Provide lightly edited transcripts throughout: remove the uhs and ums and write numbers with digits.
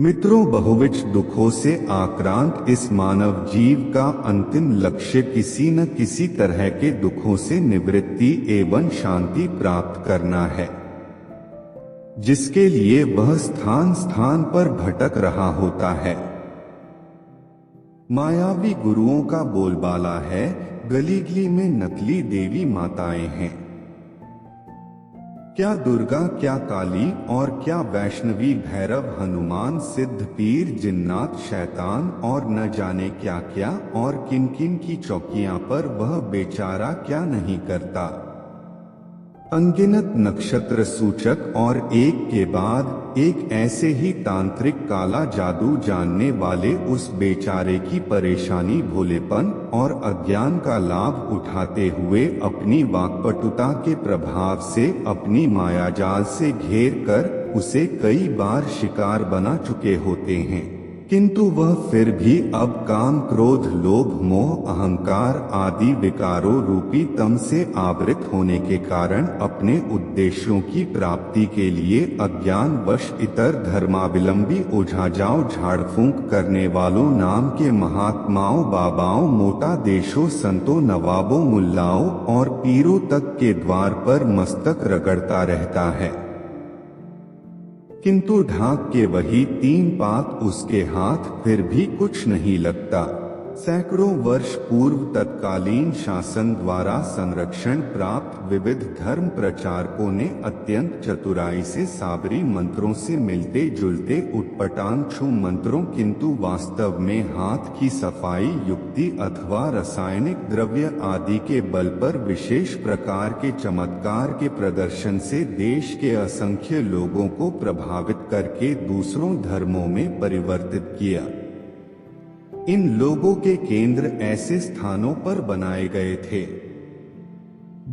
मित्रों, बहुविध दुखों से आक्रांत इस मानव जीव का अंतिम लक्ष्य किसी न किसी तरह के दुखों से निवृत्ति एवं शांति प्राप्त करना है, जिसके लिए वह स्थान स्थान पर भटक रहा होता है। मायावी गुरुओं का बोलबाला है, गली गली में नकली देवी माताएं हैं। क्या दुर्गा, क्या काली और क्या वैष्णवी, भैरव, हनुमान, सिद्ध, पीर, जिन्नात, शैतान और न जाने क्या क्या और किन किन की चौकियां पर वह बेचारा क्या नहीं करता। अनगिनत नक्षत्र सूचक और एक के बाद एक ऐसे ही तांत्रिक काला जादू जानने वाले उस बेचारे की परेशानी, भोलेपन और अज्ञान का लाभ उठाते हुए अपनी वाक्पटुता के प्रभाव से, अपनी मायाजाल से घेर कर उसे कई बार शिकार बना चुके होते हैं। किंतु वह फिर भी अब काम, क्रोध, लोभ, मोह, अहंकार आदि विकारों रूपी तम से आवृत होने के कारण अपने उद्देश्यों की प्राप्ति के लिए अज्ञानवश इतर धर्मावलंबी ओझाजाओं, झाड़ फूंक करने वालों नाम के महात्माओं, बाबाओं, मोटा देशों, संतों, नवाबों, मुल्लाओं और पीरों तक के द्वार पर मस्तक रगड़ता रहता है। किंतु ढाक के वही 3 पात उसके हाथ, फिर भी कुछ नहीं लगता। सैकड़ों वर्ष पूर्व तत्कालीन शासन द्वारा संरक्षण प्राप्त विविध धर्म प्रचारकों ने अत्यंत चतुराई से साबरी मंत्रों से मिलते जुलते उटपटांग छू मंत्रों, किंतु वास्तव में हाथ की सफाई, युक्ति अथवा रासायनिक द्रव्य आदि के बल पर विशेष प्रकार के चमत्कार के प्रदर्शन से देश के असंख्य लोगों को प्रभावित करके दूसरों धर्मों में परिवर्तित किया। इन लोगों के केंद्र ऐसे स्थानों पर बनाए गए थे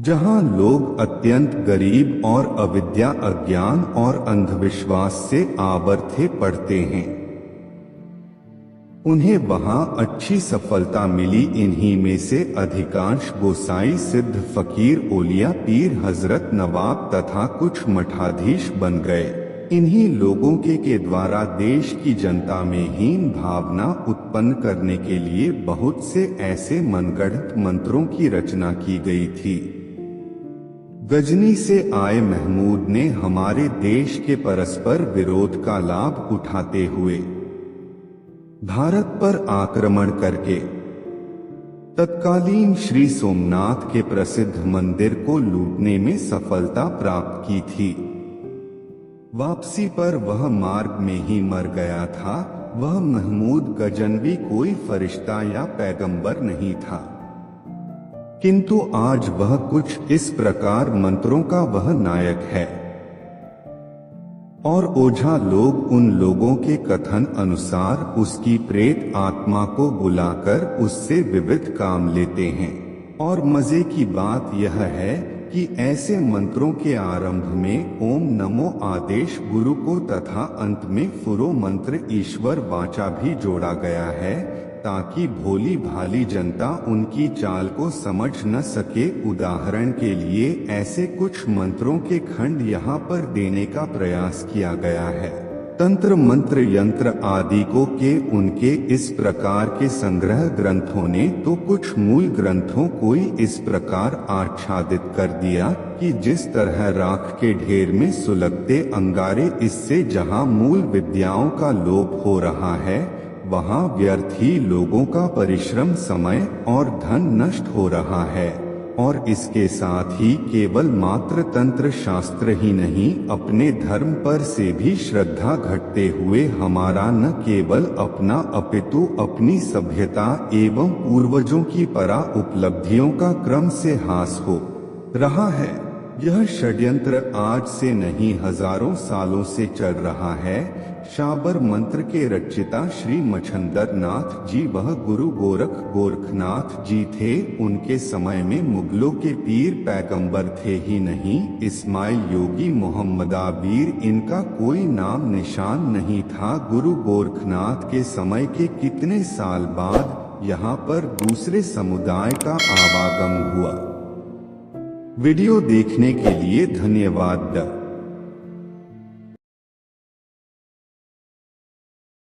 जहां लोग अत्यंत गरीब और अविद्या, अज्ञान और अंधविश्वास से आवर्ते पड़ते हैं। उन्हें वहां अच्छी सफलता मिली। इन्हीं में से अधिकांश गोसाई, सिद्ध, फकीर, ओलिया, पीर, हजरत, नवाब तथा कुछ मठाधीश बन गए। इन्हीं लोगों के द्वारा देश की जनता में हीन भावना उत्पन्न करने के लिए बहुत से ऐसे मनगढ़ंत मंत्रों की रचना की गई थी। गजनी से आए महमूद ने हमारे देश के परस्पर विरोध का लाभ उठाते हुए भारत पर आक्रमण करके तत्कालीन श्री सोमनाथ के प्रसिद्ध मंदिर को लूटने में सफलता प्राप्त की थी। वापसी पर वह मार्ग में ही मर गया था। वह महमूद गजनवी कोई फरिश्ता या पैगंबर नहीं था, किंतु आज वह कुछ इस प्रकार मंत्रों का वह नायक है और ओझा लोग उन लोगों के कथन अनुसार उसकी प्रेत आत्मा को बुलाकर उससे विविध काम लेते हैं। और मजे की बात यह है कि ऐसे मंत्रों के आरंभ में ओम नमो आदेश गुरु को तथा अंत में फुरो मंत्र ईश्वर वाचा भी जोड़ा गया है, ताकि भोली भाली जनता उनकी चाल को समझ न सके। उदाहरण के लिए ऐसे कुछ मंत्रों के खंड यहाँ पर देने का प्रयास किया गया है। तंत्र, मंत्र, यंत्र आदि को के उनके इस प्रकार के संग्रह ग्रंथों ने तो कुछ मूल ग्रंथों को इस प्रकार आच्छादित कर दिया कि जिस तरह राख के ढेर में सुलगते अंगारे, इससे जहां मूल विद्याओं का लोप हो रहा है, वहां व्यर्थ ही लोगों का परिश्रम, समय और धन नष्ट हो रहा है। और इसके साथ ही केवल मात्र तंत्र शास्त्र ही नहीं, अपने धर्म पर से भी श्रद्धा घटते हुए हमारा न केवल अपना अपितु अपनी सभ्यता एवं पूर्वजों की परा उपलब्धियों का क्रम से हास हो रहा है। यह षड्यंत्र आज से नहीं, हजारों सालों से चल रहा है। शाबर मंत्र के रचिता श्री मच्छंदर नाथ जी वह गुरु गोरखनाथ जी थे। उनके समय में मुगलों के पीर पैगंबर थे ही नहीं, इस्माइल, योगी, मोहम्मदाबीर, इनका कोई नाम निशान नहीं था। गुरु गोरखनाथ के समय के कितने साल बाद यहाँ पर दूसरे समुदाय का आवागम हुआ। वीडियो देखने के लिए धन्यवाद।